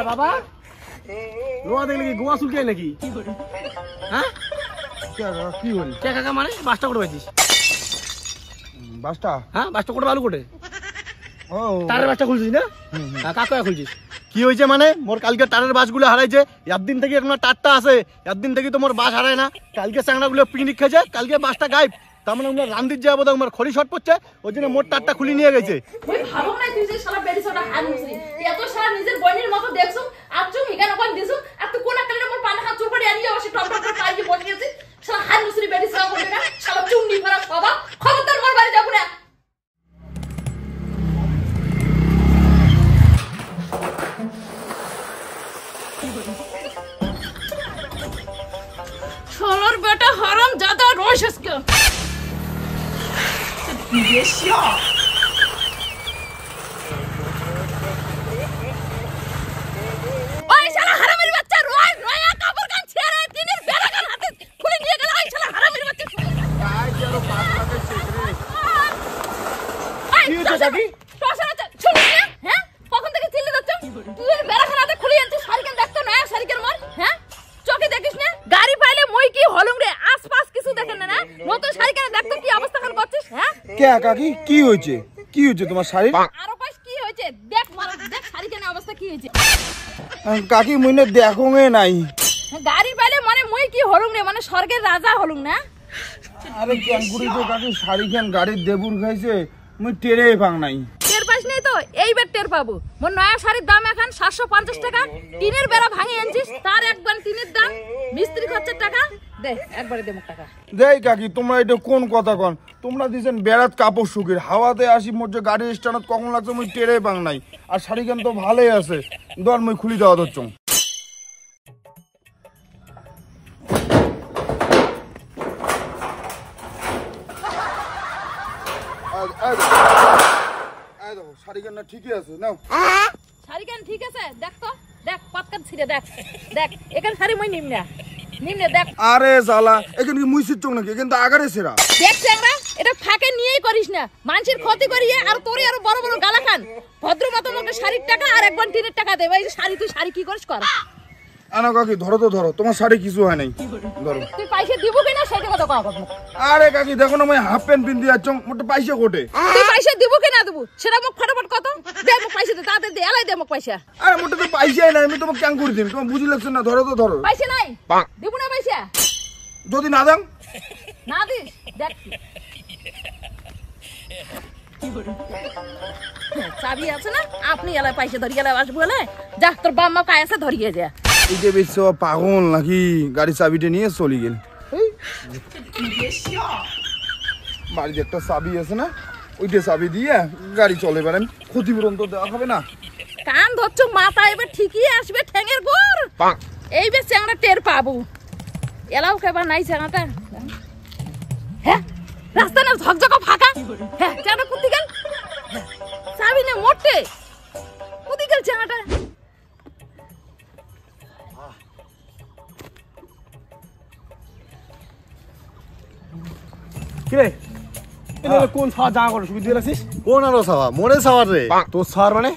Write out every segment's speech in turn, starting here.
বাবা লোয়া দেখলে কি গোয়া চুলকে নাকি? হ্যাঁ কি হল কাকা মানে বাসটা করে পাইছিস? বাসটা? হ্যাঁ বাসটা করে বালু কোটে তারের বাসটা খুলছিস না? কাকা খুলছিস কি হয়েছে মানে? মোর কালকে তারের বাসগুলো হারাইছে, একদিন থেকে এখন তারটা আছে, একদিন থেকে তো মোর বাস হারায় না। কালকে চ্যাংড়াগুলো পিকনিক খেয়েছে, কালকে বাসটা গায়েব। তার মানে আমরা রান্দির যাবো তো আমার খড়ি শর্ট পড়ছে, ওই জন্য মোর তারটা খুলে নিয়ে গেছে। ভালো না তুই যে শালা বেরিছটা হানুসরি এত সারা নিজের বইনের মতো দেখছো আর তুই হিগান কোন দিছো আর তুই কোন কালে মোর পানা হাত চুল করে আনিয়ে বসে টপ টপ করে আইয়ে বসে গেছে শালা হানুসরি বেরিছটা বলে না শালা চুন্নি ভরা বাবা খবরদার মোর বাড়ি যাব না। শালার বেটা হারাম জাদা রোশসকে বিদেশিয়া ওই শালা হারামের বাচ্চা রয় রয়া কাপড় গান ছেড়ে দিনের বেলা গান হাতে খুলে নিয়ে গেল ওই শালা হারামের বাচ্চা আই যারো পাঁচ লাখের চেকরে কি হচ্ছে দাদি তোসাতে শুনি না হ্যাঁ কখন থেকে চিল্লি যাচ্ছ তুই বেলা গান হাতে খুলে আনছিস সারিকেন দেখতো না সারিকেন মার হ্যাঁ চোখে দেখিস না গাড়ি পাইলে মই কি হলুম রে আশপাশ কিছু দেখেন না নতুন সারিকেন দেখতো কি অবস্থা খান করছিস হ্যাঁ কে কাকি কি হয়েছে? কি হয়েছে তোমার শাড়ি? আরো কইস কি হয়েছে দেখ মার দেখ সারিকেন অবস্থা কি হয়েছে কাকি মইনে দেখোগে নাই গাড়ি পাইলে মানে মই কি হলুম রে মানে স্বর্গের রাজা হলুম না। আরে ক্যাঙ্গুরি তো কাকি শাড়ি খান গাড়ির দেবুর খাইছে, মুই টেরেই পাং নাই। টের পাস নাই তো এইবার টের পাবো। মোর নয়া শাড়ির দাম এখন 750 টাকা, টিনের বেড়া ভাঙি আনছিস তার একবার টিনের দাম, মিস্ত্রি খরচের টাকা দে একবারে দে মুখ টাকা দেই কাকি তোমরা এটা কোন কথা কন? তোমরা দিছেন বেড়াত কাপড় শুকির হাওয়াতে আসি মোর যে গাড়ির স্ট্যান্ডত কখন লাগছে মুই টেরেই পাং নাই। আর শাড়ি খান তো ভালোই আছে, দর মুই খুলি দেওয়া ধরছ। শাড়িখান না ঠিকই আছে নাও। শাড়িখান ঠিক আছে দেখ তো দেখ পাতকান ছিড়ে দেখ দেখ এখান শাড়ি মই নিমনা নিমনে দেখ। আরে শালা এখানে কি মুই সিচ্চং নাকি? এখানে তো আগারে সেরা। দেখ চ্যাংড়া এটা ফাঁকে নিয়েই করিস না, মানুষের ক্ষতি করিয়ে আর তোরে আরো বড় বড় গালা খান। ভদ্র মতো মুখে শাড়ির টাকা আর একবার টিনের টাকা দে ভাই। শাড়ি তুই শাড়ি কি করিস কর। আনা কাকি ধরো তো ধরো, তোমার শাড়ি কিছু হয় নাই ধরো। তুই পয়সা দিব কিনা সেটা কথা কও। আরে কাকি দেখো না মই হাফ প্যান্ট পিনতে যাচ্ছ, মোটে পয়সা কোটে। তুই পয়সা দিব কিনা দেবো সেটা মুখ ফটাফট কত দে। মুখ পয়সা দে তাড়াতাড়ি দে, এলাই দে মুখ পয়সা। আরে মোটে তো পয়সাই নাই, আমি তোমাকে কেন করে দিম? তোমার বুঝি লাগছে না? ধরো তো ধরো। পয়সা নাই দিব না পয়সা? যদি না দাম না দিস দেখ চাবি আছে না, আপনি এলাই পয়সা ধরিয়ে এলাই আসবো বলে যা তোর বাম্মা কায় আছে ধরিয়ে যা। এই যে বেশ পাগল নাকি গাড়ি চাবিটা নিয়ে চলে গেল। বাড়িতে একটা চাবি আছে না, ওইটা চাবি দিয়ে গাড়ি চলে বেড়ান, ক্ষতিপূরণ তো দেওয়া হবে না। কান ধরছ মাথা এবার ঠিকই আসবে ঠ্যাঙের গোর। এইবার চ্যাংড়া টের পাবো। এলাও কেবা নাই চ্যাংড়াটা। হ্যাঁ রাস্তা না ঝকঝক ফাঁকা। হ্যাঁ চ্যাংড়া কুদি গেল চাবি না মোটে কুদি গেল চ্যাংড়াটা। কিরে কোন ছাওয়া জামা করে সুবিধা রাখিস? কোন আরো ছাওয়া? মোরে ছাওয়ার রে। তোর ছাওয়ার মানে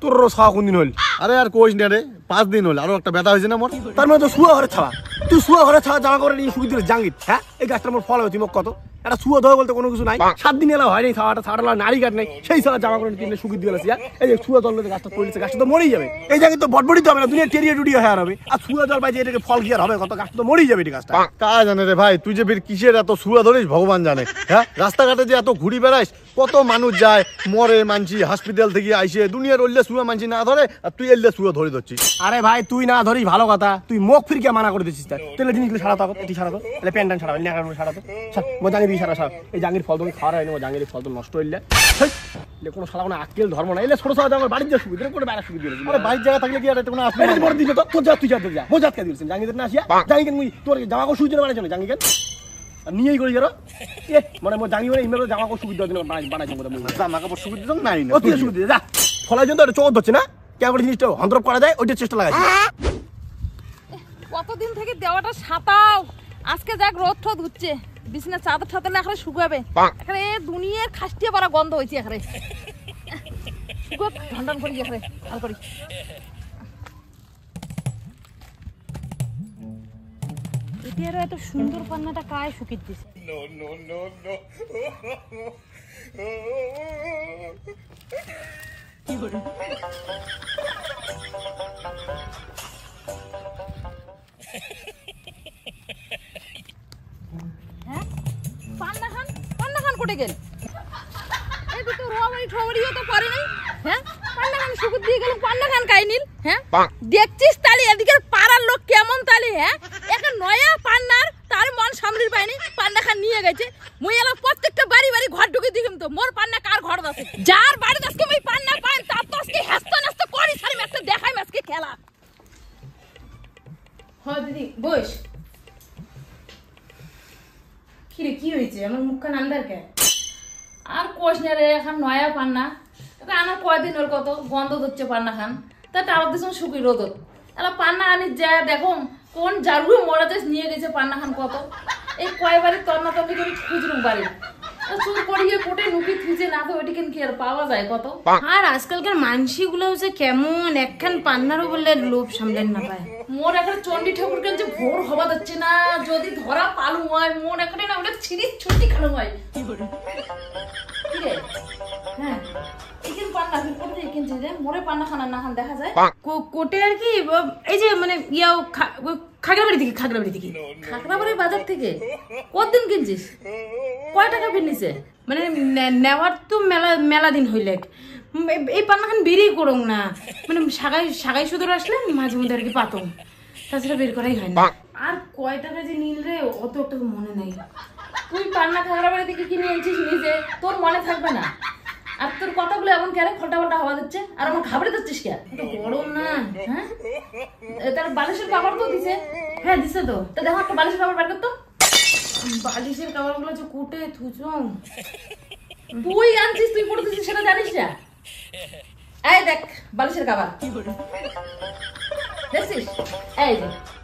তোর ছাওয়া কোন দিন হল? আরে আর কোচ না রে, 5 দিন হল, আরো একটা ব্যথা হয়েছে না মোর। তার মানে তো শুয়া ঘরে ছাওয়া। তুই শুয়া ঘরে ছাওয়া জামা করে নিয়ে সুবিধা জাঙ্গিত। হ্যাঁ এই গাছটা মোর ফল হয়েছে মোক কত একটা শুয়া ধোয়া বলতে কোনো কিছু নাই। 7 দিন এলা হয়নি ছাওয়াটা, ছাওয়াটা নারী কাট নাই, সেই ছাওয়া জামা করে কিনলে সুবিধা দিয়ে গেছে। এই যে শুয়া জল গাছটা পড়েছে, গাছটা তো মরেই যাবে। এই জায়গায় তো বটবড়িতে হবে না, দুনিয়া টেরিয়ে টুটিয়ে হয়ে হবে। আর শুয়া জল পাইছে এটাকে ফল কি আর হবে? কত গাছটা তো মরেই যাবে এই গাছটা। কাজ জানে রে ভাই, তুই যে কিসের এত শুয়া ধরিস ভগবান জানে। হ্যাঁ রাস্তাঘাটে যে এত ঘুরি বেড়াইস, কত মানুষ যায় মরে, মানছি হসপিটাল থেকে আইসে, দুনিয়ার ওল্লে শুয়া মানছি না ধরে, আর তুই এল্লে শুয়া ধরে ধরছিস। আরে ভাই তুই না ধরিস ভালো কথা, তুই মুখ ফিরকে মানা করে দিচ্ছিস। তাহলে জিনিসগুলো সারাতো, এটি সারাতো, তাহলে প্যান্ট সারাবে, নেকার সারাতো, জাঙ্গি দিয়ে সারা। এই জাঙ্গির ফল তুমি খাওয়া হয় না, জাঙ্গির ফল তো নষ্ট হইলে কোনো সারা কোনো আক্কেল ধর্ম না। এলে ছোট ছোট আমার বাড়ির যা সুবিধা করে বাইরে সুবিধা দিয়েছে। আরে বাড়ির জায়গা থাকলে কি আর কোনো আসবে বড় দিল তো তোর যা তুই যাতে যা বোঝাত কে দিয়েছেন জাঙ্গিদের না আসিয়া জাঙ্গি কেন মুই তোর জামা কো সুবিধা বানাইছ না জাঙ্গি কেন নিয়েই করি যারো এ মানে মো জাঙ্গি মানে ইমেল জামা কো সুবিধা দিন বানাইছ মো জামা কাপড় সুবিধা তো নাই না তুই সুবিধা যা ফলাই জন্য এটা চোদ হচ্ছে না কে করে জিনিসটা হন্দ্রপ করা যায় ওইটা চেষ্টা লাগাইছি। কতদিন থেকে দেওয়াটা সাতাও, আজকে যাক রোদ ঠোদ হচ্ছে, বিছনা চাদর ঠাতালে এখানে শুকাবে, এখানে দুনিয়ার খাসটিয়ে পারা গন্ধ হয়েছে। এখানে শুকুক ঢন করি গেছে ভাল করি এটির এত সুন্দর পান্নাটা কায় শুকিয়ে দিছে কি করে হ্যাঁ পান্না খান কোটে গেল এই তো রোয়াবাড়ি ঠোবাড়িও তো করে নাই হ্যাঁ পান্না খান শুকুর দিয়ে গেল পান্না খান কাই নিল হ্যাঁ দেখছিস তালি এদিকের পাড়ার লোক কেমন তালি হ্যাঁ একটা নয়া পান্নার তার মন সামলির পায়নি পান্না খান নিয়ে গেছে মুই এলা প্রত্যেকটা বাড়ি ঘর ঢুকে দিলাম তো মোর পান্না কার ঘর আছে যার বাড়িতে আজকে মুই পান্না পাই তার তো আজকে হাসতে নাচতে করি সারি একটা দেখাই আজকে খেলা হ্যাঁ দিদি বস কিরে কি হয়েছে আমার মুখখান আন্দার কে আর কোষ না রে এখন নয়া পান্না তোকে আনার কয়দিন ওর কত গন্ধ হচ্ছে পান্না খান তা টাওয়ার দিস শুকি রোদ এলা পান্না আনি যা দেখো কোন জারু মরা দেশ নিয়ে গেছে পান্না খান কত এই কয়বারে তন্না তন্নি করে খুঁজলুম বাড়ি চুর পড়িয়ে কোটে নুকি থুইছে না তো ওইটি কি আর পাওয়া যায় কত আর আজকালকার মানসিগুলো যে কেমন একখান পান্নারও বললে লোভ সামলেন না পায় মোর একটা চন্ডী ঠাকুর যে ভোর হবা যাচ্ছে না যদি ধরা পালু হয় মোর একটা না ওটা ছিঁড়ি ছুটি খানো হয় কি করে কি রে হ্যাঁ এখান পান্না কি করতে এখান যে মোরে পান্না খানা না খান দেখা যায় কোটে আর কি এই যে মানে ইয়াও খাগড়াবাড়ি থেকে খাগড়াবাড়ির বাজার থেকে কতদিন কিনছিস কয় টাকা কিনিছে মানে নেওয়ার তো মেলা দিন হইলে এই পান্নাখান বেরই করুন না মানে সাগাই সুদর আসলে মাঝে মধ্যে আর কি পাতং তাছাড়া বের করাই হয় না আর কয় টাকা যে নিল রে অত একটা মনে নাই তুই পান্না খাগড়াবাড়ি থেকে কিনে এনেছিস নিজে তোর মনে থাকবে না আর তোর কথাগুলো এমন কেন ফল্টা ফল্টা হওয়া দিচ্ছে আর আমার ঘাবড়ে যাচ্ছিস কে গরম না হ্যাঁ তার বালিশের কাপড় তো দিছে হ্যাঁ দিছে তো তা দেখো একটা বালিশের কাপড় বার করতো বালিশের কাপড় গুলো যে কুটে থুচং তুই আনছিস তুই পড়ে দিচ্ছিস সেটা জানিস না এই দেখ বালিশের কাপড় দেখছিস এই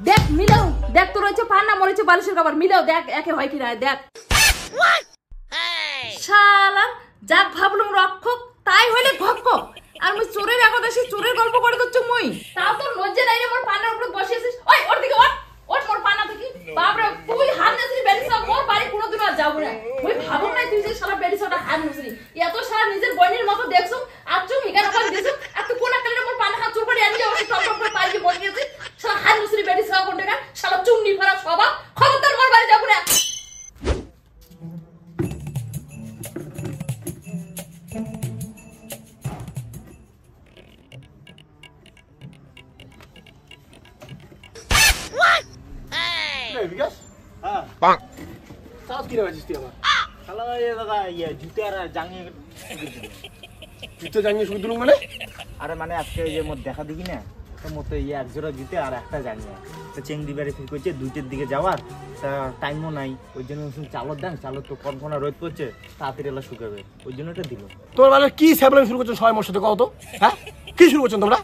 দেখ মিলাও দেখ তোর হচ্ছে পান্না মরেছে বালিশের কাপড় মিলাও দেখ একে হয় কি না দেখ শালা যা ভাবলুম রক্ষক তাই হইলে ভক্ষক আর মুই চোরের একাদশী চোরের গল্প করে দিচ্ছ মুই তাও তোর লজ্জা নাই আমার পান্নার উপরে বসিয়েছিস ওই ওর দিকে ওর মোর পান্না থেকে বাপরে তুই হাত নেছিস বেরিস মোর বাড়ি কোনোদিন আর যাবো না মুই ভাবো না তুই যে শালা বেরিসটা হাত নেছিস এত শালা নিজের বইনের মতো দেখছো আর চুম হিগার করে দিছ আর তুই কোন কালে মোর পান্না হাত চুর করে আনি যাও টপ টপ করে পাইকে বসে গেছিস শালা হাত নেছিস বেরিস কোন টাকা শালা চুন্নি ফেরা স্বভাব খবরদার মোর বাড়ি যাবো না বিকাশ হ্যাঁ সাত কিনে আছিস তুই আমার শালা দাদা জুতে আর জাঙ্গি জুতো জানিয়ে শুধু দিলুম মানে আরে মানে আজকে যে মোর দেখা দেখি না তো মোর তো এক জোড়া জুতে আর একটা জাঙ্গি তো চেংড়ি বাড়ি ফির করছে 2টের দিকে যাওয়ার তা টাইমও নাই ওই জন্য চালর দেন চালর তো কনফনা রোদ করছে তাড়াতাড়ি এলা শুকাবে ওই জন্য এটা দিল তোর মানে কি স্যাবলাম শুরু করছো সবাই মোর সাথে কও তো হ্যাঁ কি শুরু করছো তোমরা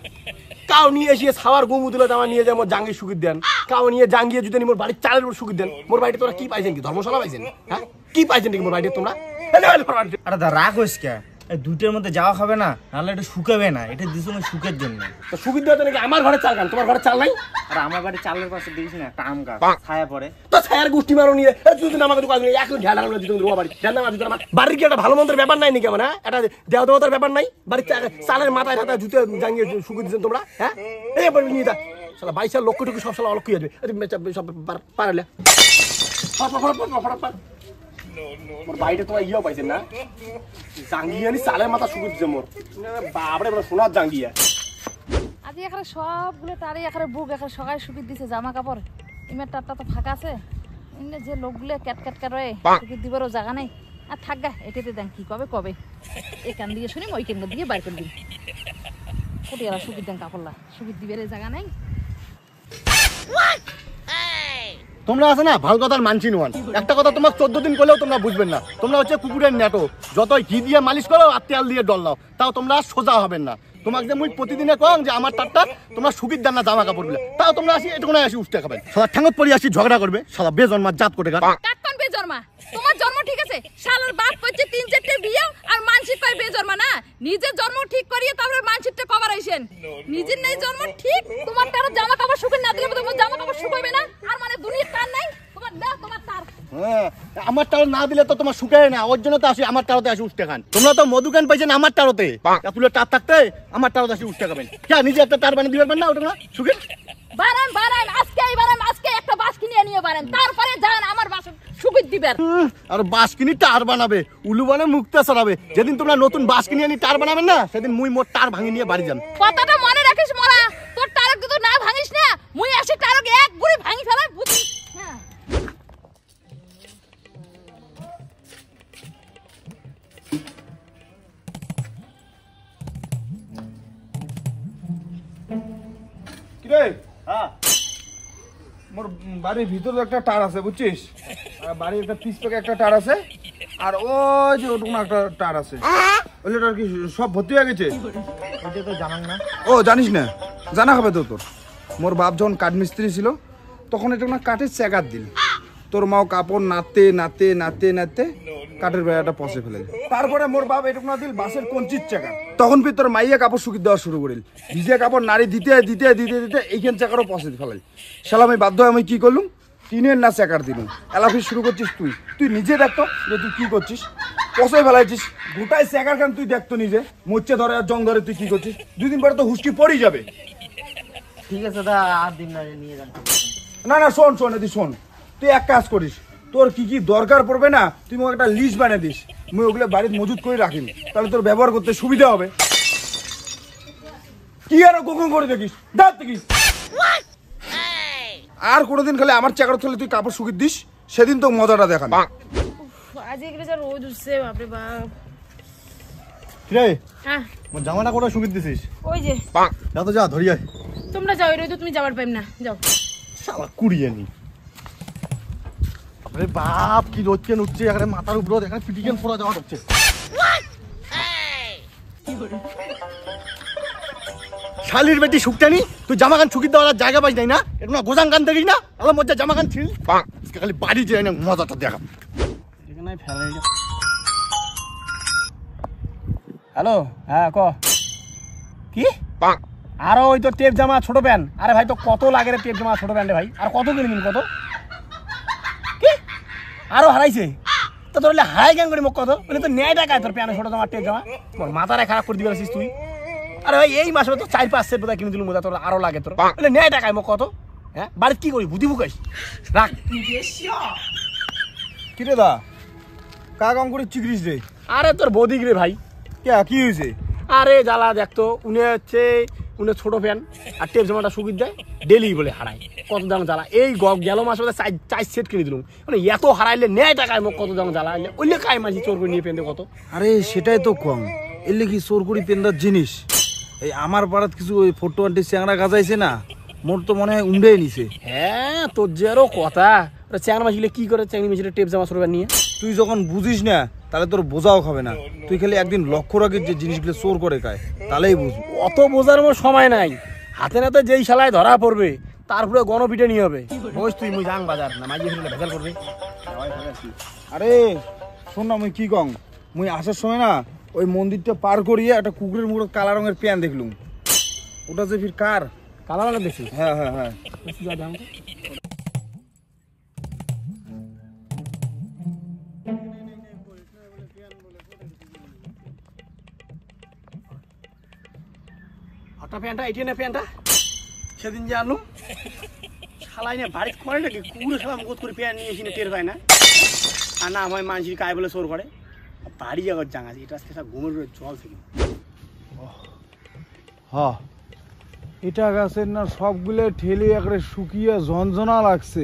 কাউ নিয়ে এসে খাওয়ার গুমু দিলে আমার নিয়ে যায় মোর জাঙ্গি শুকিয়ে দেন কাউ নিয়ে জাঙ্গিয়ে যদি মোর বাড়ির চালের উপর শুকিয়ে দেন মোর বাড়িতে তোরা কি পাইছেন কি ধর্মশালা পাইছেন হ্যাঁ কি পাইছেন কি মোর বাড়িতে তোমরা আরে দা রাগ হইস কে 2টের মধ্যে যাওয়া হবে না নাহলে এটা শুকাবে না এটা দিছো না শুকের জন্য তো শুকিয়ে দেওয়া নাকি আমার ঘরে চাল গান তোমার ঘরে চাল নাই আর আমার বাড়ি চালের পাশে দেখিস না একটা আম গাছ ছায়া পড়ে তো ছায়ার গোষ্ঠী মারো নিয়ে তুই আমাকে তো কাজ নেই এখন ঢেলা হলো দিতে তোমার বাড়ি ঢেলা মার দিতে আমার বাড়ির কি একটা ভালো মন্দের ব্যাপার নাই নাকি মানে একটা দেওয়া দেওয়ার ব্যাপার নাই বাড়ির চালের মাথায় হাতে জুতে জাঙ্গিয়ে শুকিয়ে দিচ্ছেন তোমরা হ্যাঁ এই নিয়ে দা শালা 22 লক্ষ টুকু সব শালা অলক্ষ হয়ে যাবে সব পারলে মোর বাড়িতে তোমার ইয়েও পাইছেন না জাঙ্গিয়ে আনি চালের মাথা শুকিয়ে দিচ্ছে মোর বাপরে সোনার জাঙ্গিয়া আজ এখানে সবগুলো তারে এখানে বুক এখানে সকালে শুকিয়ে দিছে জামা কাপড় ইমের টাটটা তো ফাঁকা আছে ইমনে যে লোকগুলো ক্যাট ক্যাট করে শুকিয়ে দিবারও জায়গা নেই আর থাক গা এটাতে দেন কি কবে এখান দিয়ে শুনি ওই কেন্দ্র দিয়ে বাইর করে দিন কোটি এরা শুকিয়ে দেন কাপড়লা শুকিয়ে দিবের জায়গা নেই তোমরা আছে না ভালো কথার মানছি নোয়ান একটা কথা তোমার 14 দিন করলেও তোমরা বুঝবেন না তোমরা হচ্ছে কুকুরের নেটো যতই ঘি দিয়ে মালিশ করো আর তেল দিয়ে ডল নাও তাও তোমরা সোজা হবেন না তোমাকে যে মুই প্রতিদিনে কম যে আমার টাটটা তোমরা শুকিয়ে দেন না জামা কাপড় বলে তাও তোমরা আসি এটুকুনাই আসি উঠতে খাবেন সবার ঠ্যাঙত পড়ি আসি ঝগড়া করবে সারা বেজন্মার জাত কোটে কাটকন বেজন বেজন্মা। তোমার জন্ম ঠিক আছে, শালার বাপ করছে 3-4টে বিয়ে আর মানসিক কয় বেজন্মা না। নিজের জন্ম ঠিক করিয়ে তারপরে মানসিকটা কভার আইছেন। নিজের নাই জন্ম ঠিক, তোমার তার জামা কাপড় শুকাই না দিলে তোমার জামা কাপড় শুকাইবে না। আর মানে দুনিয়ার তার নাই, তোমার দাও তোমার তার। হ্যাঁ, আমার টারো না দিলে তো তোমার শুকায় না, ওর জন্য তো আসি আমার টারোতে আসি উঠতে খান। তোমরা তো মধুকান পাইছেন আমার টারোতে, ফুলের টার থাকতে আমার টারোতে আসি উঠতে খাবেন। কে নিজে একটা টার বানিয়ে দিবেন না, ওটা না শুকেন। বারান আজকে একটা বাস কিনে নিয়ে বারেন, তারপরে যান আমার বাস শুকিয়ে দিবেন। আর বাস কিনি টার বানাবে, উলু বানে মুক্তা ছড়াবে। যেদিন তোমরা নতুন বাস কিনে আনি টার বানাবেন না, সেদিন মুই মোর টার ভাঙি নিয়ে বাড়ি যান। কথাটা মনে রাখিস মোরা, তোর টারক যদি না ভাঙিস না, মুই আসি টারক এক গুড়ি ভাঙি ফেলাই বুঝি। হ্যাঁ কিরে হ্যাঁ, মোর বাড়ির ভিতরে একটা টার আছে বুঝছিস, আর বাড়ির একটা পিস প্যাকে একটা টার আছে, আর ওই যে ওটুকু একটা টার আছে, ওইটা টার কি সব ভর্তি হয়ে গেছে? ওইটা তো জানান না। ও জানিস না, জানা হবে তো তোর। মোর বাপ যখন কাঠ মিস্ত্রি ছিল তখন এটা না কাঠের চেকার দিল, তোর মাও কাপড় নাতে নাতে নাতে নাতে কাঠের বেড়াটা পচে ফেলে। তারপরে মোর বাপ এটুকু না দিল বাসের কঞ্চির চাকা, তখন ফির তোর মাইয়া কাপড় শুকিয়ে দেওয়া শুরু করিল, ভিজে কাপড় নাড়ি দিতে দিতে দিতে দিতে এইখান চাকারও পচে ফেলাই। শালা আমি বাধ্য হয়ে আমি কি করলুম, টিনের না চাকার দিলুম। এলাফি শুরু করছিস তুই, তুই নিজে দেখতো যে তুই কি করছিস, পচে ফেলাইছিস গোটাই চাকার খান। তুই দেখতো নিজে মোচ্ছে ধরে আর জং ধরে তুই কি করছিস, 2 দিন পরে তো হুসকি পড়েই যাবে। ঠিক আছে দা, আর দিন না নিয়ে যান। না না শোন শোন এদি শোন, তুই এক কাজ করিস, তোর কি কি দরকার পড়বে না তুই মোক একটা লিস্ট বানিয়ে দিস, মুই ওগুলো বাড়িতে মজুত করে রাখিম, তাহলে তোর ব্যবহার করতে সুবিধা হবে। কি আর কখন করে দেখিস, দাঁত দেখিস। আর কোনোদিন খালি আমার চাকর থলে তুই কাপড় শুকিয়ে দিস, সেদিন তো মজাটা দেখান। আজ এগুলো যা রোদ উঠছে বাপরে বাপ। কিরে হ্যাঁ মোর জামাটা কোটা শুকিয়ে দিছিস? ওই যে যা তো যা ধরিয়ে তোমরা যাও, রোদ তুমি যাবার পাইম না, যাও। শালা কুড়িয়ে নি। আরে বাপ কি রোদ কেন উঠছে, এখানে মাথার উপর এখানে পিটিকেন ফোড়া যাওয়া হচ্ছে। শালির বেটি শুকটানি, তুই জামা গান শুকিয়ে দেওয়ার জায়গা পাইস নাই না, এটা না গোজাং গান দেখিস না, আলাম মধ্যে জামা গান ছিল খালি বাড়ি যায় না, মজাটা দেখা। হ্যালো, হ্যাঁ ক কি আরো ওই তো টেপ জামা ছোট প্যান্ট। আরে ভাই তো কত লাগে রে টেপ জামা ছোট প্যান্টে ভাই, আর কত কিনবিন কত কি আরো হারাইছে তো তোর হারাই কেন করি মোক কত বলে তো ন্যায় টাকায় তোর প্যান্ট ছোট জামা টেপ জামা তোর মাথাটা খারাপ করে দিবে তুই। আরে ভাই এই মাসে তো 4-5 সেট বোধহয় কিনে দিলুম, বোধহয় তোর আরো লাগে তোর বলে ন্যায় টাকায় মোক কত। হ্যাঁ বাড়িতে কি করি বুদ্ধি বুকাইস রাখ কি রে দা কা কাম করে চিকরিস রে? আরে তোর বৌদিক রে ভাই। কে কি হয়েছে? আরে জ্বালা দেখতো উনি হচ্ছে উনি ছোট ফ্যান আর টেপ জামাটা শুকিয়ে দেয় ডেলি বলে হারাই, কত দাম জ্বালা। এই গেল মাসে বোধহয় 4 সেট কিনে দিলুম, মানে এত হারাইলে ন্যায় টাকায় মোক কত দাম জ্বালা ওইলে কাই মাঝি চোর করে নিয়ে পেন্দে কত। আরে সেটাই তো কম, এলে কি চোর করি পেন্দার জিনিস। এই আমার পাড়াত কিছু ওই 420 চ্যাংড়া গাজাইছে না, মোর তো মনে হয় উন্ডে নিছে। হ্যাঁ তোর যে আরো কথা, চ্যাংড়া মাছিলে কি করে চ্যাংড়ি মাছিলে টেপ জামা সরবার নিয়ে। তুই যখন বুঝিস না তাহলে তোর বোঝাও খাবে না, তুই খালি একদিন লক্ষ্য রাখিস যে জিনিসগুলো চোর করে খায়, তাহলেই বুঝবি। অত বোঝার মোর সময় নাই, হাতে নাতে যেই শালায় ধরা পড়বে তারপরে গণপিটে নিয়ে হবে। বস তুই মুই যাং বাজার না মাঝে ফেলে ভেজাল করবে। আরে শোন না, মুই কি কং, মুই আসার সময় না ওই মন্দিরটা পার করিয়ে একটা কুকুরের মুখে কালা রঙের প্যান দেখলুম, ওটা যে ফির কার? কালা লাগে দেখছি। হ্যাঁ হ্যাঁ হ্যাঁ হঠাৎ প্যান্টটা এটি না প্যান্টটা সেদিন যে আনলুম শালাই না বাড়িতে করে নাকি কুকুরে শালা মুখত করে প্যান্ট নিয়ে এসে টের পায় না, আর না হয় মানুষের কায় বলে চোর করে বাড়ি যাওয়ার জাঙা এটা আজকে সব ঘুমের জল থেকে। হ্যাঁ এটা গাছের না সবগুলো ঠেলে একবারে শুকিয়ে ঝনঝনা লাগছে,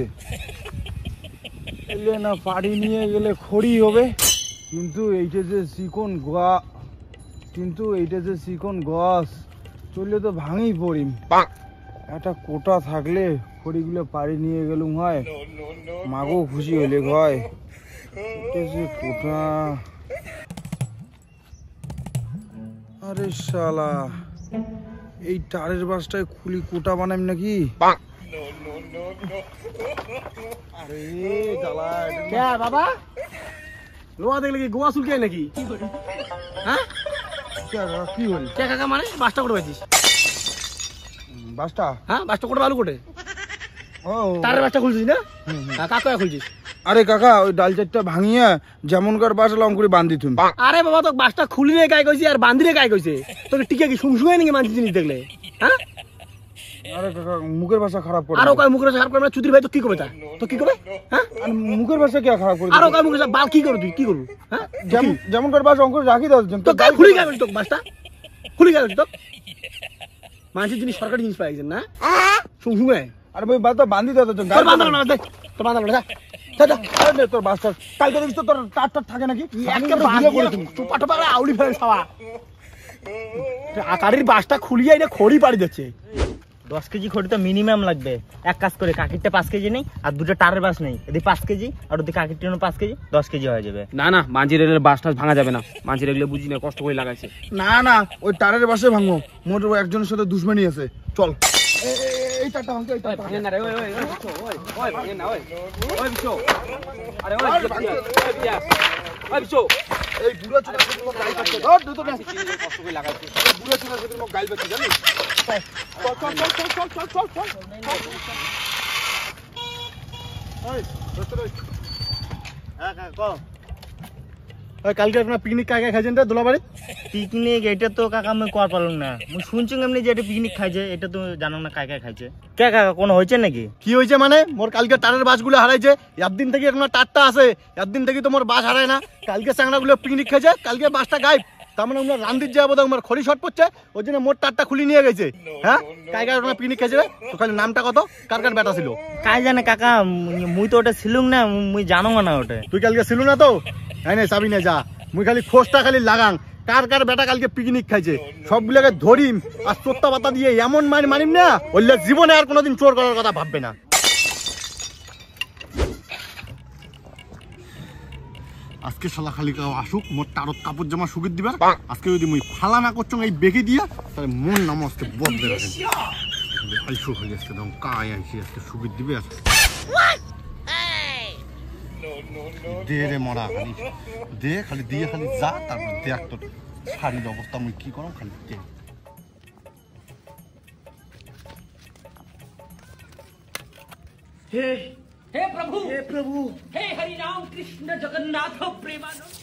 এলে না পাড়ি নিয়ে গেলে খড়ি হবে, কিন্তু এইটা যে চিকন গাছ চললে তো ভাঙি পড়িম। একটা কোটা থাকলে খড়িগুলো পাড়ি নিয়ে গেলুম হয়, মাগো খুশি হইলে হয়। এটা যে কোটা, আরে শালা এই টারের বাসটায় খুলি কোটা বানাইম নাকি? কে বাবা লোহা দেখলে কি গোয়া চুলকে নাকি? হ্যাঁ কি হল কে কাকা মানে বাসটা করে পাইছিস? বাসটা? হ্যাঁ বাসটা করে আলু কোটে ও তারের বাসটা খুলছিস না? কাকা খুলছিস? আরে কাকা ওই ডাল চারটা ভাঙিয়া যেমন কর বাস লং করে বান্ধি তুমি। আরে বাবা তো বাসটা খুলিলে গায়ে কইছি আর বান্ধিলে গায়ে কইছে, তোকে টিকে কি শুংশুঙাই নাকি মানছি জিনিস দেখলে? হ্যাঁ আরে কাকা মুখের ভাষা খারাপ করে। আরো কয় মুখের খারাপ করে চুদির ভাই তো কি করবে তা? তো কি করবে? হ্যাঁ আর মুখের ভাষা কে খারাপ করে? আরো কয় মুখের বাল কি করবি তুই? কি করবি? হ্যাঁ যেমন কর বাস অঙ্কুর রাখি দাও তো গায়ে খুলি গায়ে তো বাসটা খুলি গায়ে তো মানছি জিনিস সরকারি জিনিস পাই না শুংশুঙাই। আরে ভাই বাস তো বান্ধি দাও তো তোর বাঁধালো না দেখ তোর বাঁধালো না তোর বাসটা কালকে দেখিস তো তোর টাট থাকে নাকি? টোপা টোপা আউলি ফেলে খাওয়া আকারের বাসটা খুলিয়ে এটা খড়ি পাড়ি দিচ্ছে। 10 কেজি খড়ি তো মিনিমাম লাগবে। এক কাজ করে কাকিরটা 5 কেজি নেই আর দুটো টারের বাস নেই, এদিকে 5 কেজি আর ওদিকে কাকিরটা 5 কেজি, 10 কেজি হয়ে যাবে। না না মাঝি রেলের বাসটা ভাঙা যাবে না, মাঝি রেলে বুঝি না কষ্ট করে লাগাইছে। না না ওই টারের বাসে ভাঙবো, মোট একজনের সাথে দুশ্মনী আছে। চল এই টারটা ভাঙতে, এই টারটা ভাঙেন না রে, ওই ওই ওই বিশো, ওই ভাঙেন না, ওই ওই বিশো, আরে ওই বিশো, এই বুড়ো চুলা থেকে তোমার গাল কাটছে। ধর দুটো না কষ্ট করে লাগাইছে। বুড়ো চুলা থেকে তোমার গাল কাটছে জানিস? চল চল চল চল চল চল চল চল। এই দোস্ত রে। হ্যাঁ কাকা কালকে আপনার পিকনিক কাকে খাইছেন রে দোলাবাড়ি? পিকনিক এটা তো কাকা আমি কর পারলাম না, মুই শুনছি এমনি যে এটা পিকনিক খাইছে, এটা তো জানো না কাকে খাইছে। কে কাকা কোনো হয়েছে নাকি? কি হয়েছে মানে মোর কালকে টারের বাসগুলো হারাইছে, একদিন থেকে এখন টারটা আছে, একদিন থেকে তো মোর বাস হারায় না। কালকে চ্যাংড়াগুলো পিকনিক খাইছে, কালকে বাসটা গায়েব। তার মানে আমরা রান্দির যাবো তো আমার খড়ি শর্ট পড়ছে, ওই জন্য মোট টারটা খুলি নিয়ে গেছে। হ্যাঁ কালকে আপনার পিকনিক খাইছে রে? তো খালি নামটা কত, কার কার বেটা ছিল? কাজ জানে কাকা, মুই তো ওটা ছিলুম না, মুই জানো না ওটা। তুই কালকে ছিল না তো? হ্যাঁ নে চাবি নে যা, মুই খালি খোঁজটা খালি লাগাং কার কার বেটা কালকে পিকনিক খাইছে, সবগুলোকে ধরিম আর চোত্তা পাতা দিয়ে এমন মারিম না, বললে জীবনে আর কোনোদিন চোর করার কথা ভাববে না। আজকে শালা খালি আসুক মোর টারত কাপড় জামা শুকিয়ে দিবার, আজকে যদি মুই ফালা না করছো এই বেঁকে দিয়া তাহলে মন নাম আজকে বদলে রাখেন। আইসো খালি আজকে দাম কায় আইসি আজকে শুকিয়ে দিবে আজকে। দে রে মরা খালি দে, খালি দিয়ে খালি যা, তারপর দেখ তোর শাড়ির অবস্থা মুই কি করম, খালি দে। हे प्रभु हे हरि राम कृष्ण जगन्नाथ प्रेमानंद।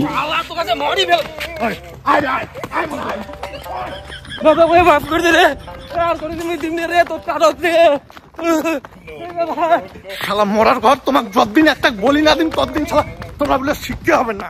শালা তো কাছে মরি ফেল। বাবা ওই মাফ করে দে রে, আর করে তুমি দিমনে রে তো কারো দে। শালা মরার ঘর, তোমাকে যতদিন একটা বলি না দিন ততদিন শালা তোমরা বলে শিখতে হবে না।